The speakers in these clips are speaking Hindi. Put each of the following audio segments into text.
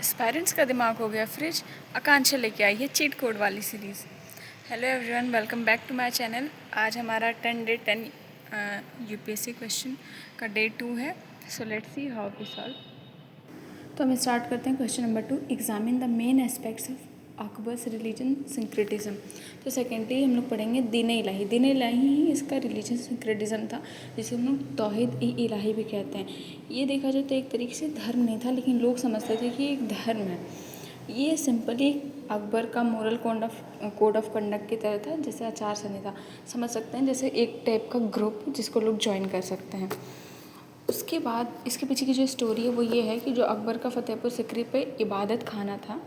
एस्पायरेंट्स का दिमाग हो गया फ्रिज, आकांक्षा लेके आई है चीट कोड वाली series. Hello everyone, welcome back to my channel. आज हमारा 10 यूपीएससी क्वेश्चन का डे 2 है। So let's see how we solve. तो हम स्टार्ट करते हैं question number 2। Examine the main aspects of Akbar's religion syncretism. तो सेकेंडली हम लोग पढ़ेंगे दीन इलाही। दीन इलाही ही इसका रिलीजन सिंक्रेटिज्म था, जिसे हम लोग तौहीद ई इलाही भी कहते हैं। ये देखा जाए तो एक तरीके से धर्म नहीं था, लेकिन लोग समझते थे कि ये एक धर्म है। ये सिंपली अकबर का मोरल कोड ऑफ कंडक्ट की तरह था, जैसे आचार संहिता समझ सकते हैं, जैसे एक टाइप का ग्रुप जिसको लोग ज्वाइन कर सकते हैं। उसके बाद इसके पीछे की जो स्टोरी है वो ये है कि जो अकबर का फतेहपुर सिकरी पे इबादत खाना था,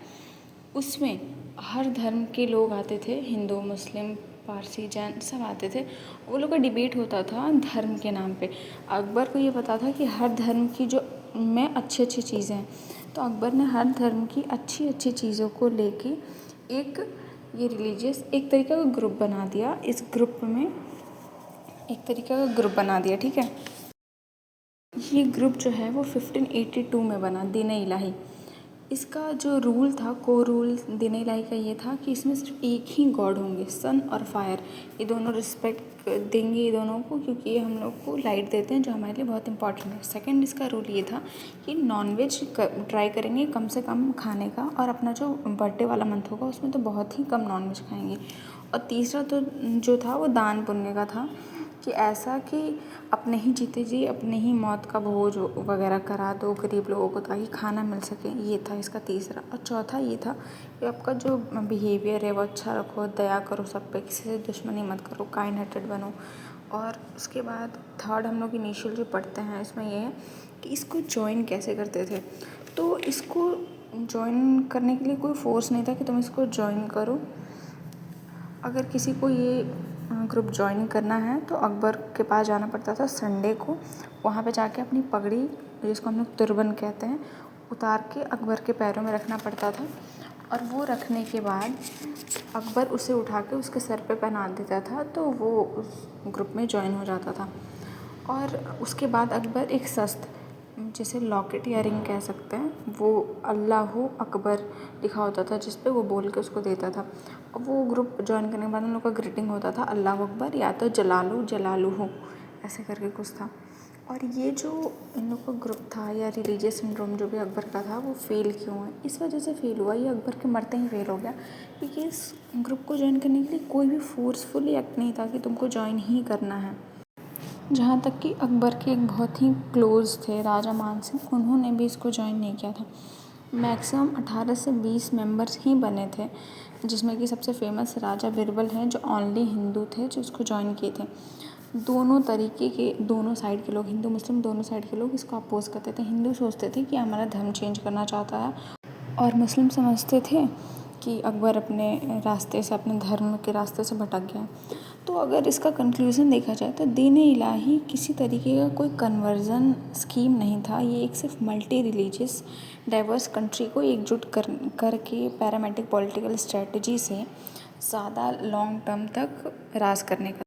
उसमें हर धर्म के लोग आते थे, हिंदू मुस्लिम पारसी जैन सब आते थे। वो लोग का डिबेट होता था धर्म के नाम पे। अकबर को ये पता था कि हर धर्म की जो में अच्छी अच्छी चीज़ें हैं, तो अकबर ने हर धर्म की अच्छी अच्छी चीज़ों को लेके एक ये रिलीजियस एक तरीके का ग्रुप बना दिया। इस ग्रुप में एक तरीके का ग्रुप बना दिया, ठीक है। ये ग्रुप जो है वो 1582 में बना, दीन इलाही। इसका जो रूल था, को रूल दीन इलाही का ये था कि इसमें सिर्फ एक ही गॉड होंगे, सन और फायर। ये दोनों रिस्पेक्ट देंगे ये दोनों को, क्योंकि ये हम लोग को लाइट देते हैं, जो हमारे लिए बहुत इंपॉर्टेंट है। सेकंड इसका रूल ये था कि नॉनवेज ट्राई करेंगे कम से कम खाने का, और अपना जो बर्थडे वाला मंथ होगा उसमें तो बहुत ही कम नॉनवेज खाएंगे। और तीसरा तो जो था वो दान पुण्य का था, कि ऐसा कि अपने ही जीते जी अपने ही मौत का भोज वगैरह करा दो गरीब लोगों को, ताकि खाना मिल सके। ये था इसका तीसरा। और चौथा ये था कि आपका जो बिहेवियर है वो अच्छा रखो, दया करो सब पे, किसी से दुश्मनी मत करो, काइंड हार्टेड बनो। और उसके बाद थर्ड हम लोग इनिशियल जो पढ़ते हैं, इसमें ये है कि इसको ज्वाइन कैसे करते थे। तो इसको ज्वाइन करने के लिए कोई फोर्स नहीं था कि तुम इसको ज्वाइन करो। अगर किसी को ये ग्रुप ज्वाइन करना है तो अकबर के पास जाना पड़ता था संडे को। वहाँ पे जाके अपनी पगड़ी, जिसको हम लोग तुर्बन कहते हैं, उतार के अकबर के पैरों में रखना पड़ता था। और वो रखने के बाद अकबर उसे उठा के उसके सर पे पहना देता था, तो वो उस ग्रुप में ज्वाइन हो जाता था। और उसके बाद अकबर एक शस्त्र, जिसे लॉकेट या रिंग कह सकते हैं, वो अल्लाह अकबर लिखा होता था जिस पे, वो बोल के उसको देता था। अब वो ग्रुप ज्वाइन करने के बाद उन लोग का ग्रीटिंग होता था अल्लाह अकबर, या तो जलालू जलालू हो, ऐसे करके कुछ था। और ये जो इन लोग का ग्रुप था या रिलीजियस सिंड्रोम जो भी अकबर का था, वो फेल क्यों है, इस वजह से फेल हुआ। ये अकबर के मरते ही फेल हो गया, क्योंकि इस ग्रुप को ज्वाइन करने के लिए कोई भी फोर्सफुली एक्ट नहीं था कि तुमको ज्वाइन ही करना है। जहाँ तक कि अकबर के एक बहुत ही क्लोज़ थे राजा मान सिंह, उन्होंने भी इसको ज्वाइन नहीं किया था। मैक्सिमम 18 से 20 मेंबर्स ही बने थे, जिसमें कि सबसे फेमस राजा बिरबल हैं, जो ओनली हिंदू थे जो इसको ज्वाइन किए थे। दोनों तरीके के, दोनों साइड के लोग, हिंदू मुस्लिम दोनों साइड के लोग इसको अपोज़ करते थे। हिंदू सोचते थे कि हमारा धर्म चेंज करना चाहता है, और मुस्लिम समझते थे कि अकबर अपने रास्ते से, अपने धर्म के रास्ते से भटक गया। तो अगर इसका कंक्लूज़न देखा जाए तो दीन इलाही किसी तरीके का कोई कन्वर्जन स्कीम नहीं था। ये एक सिर्फ मल्टी रिलीजियस डाइवर्स कंट्री को एकजुट करके पैरामेट्रिक पॉलिटिकल स्ट्रेटजी से ज़्यादा लॉन्ग टर्म तक राज करने का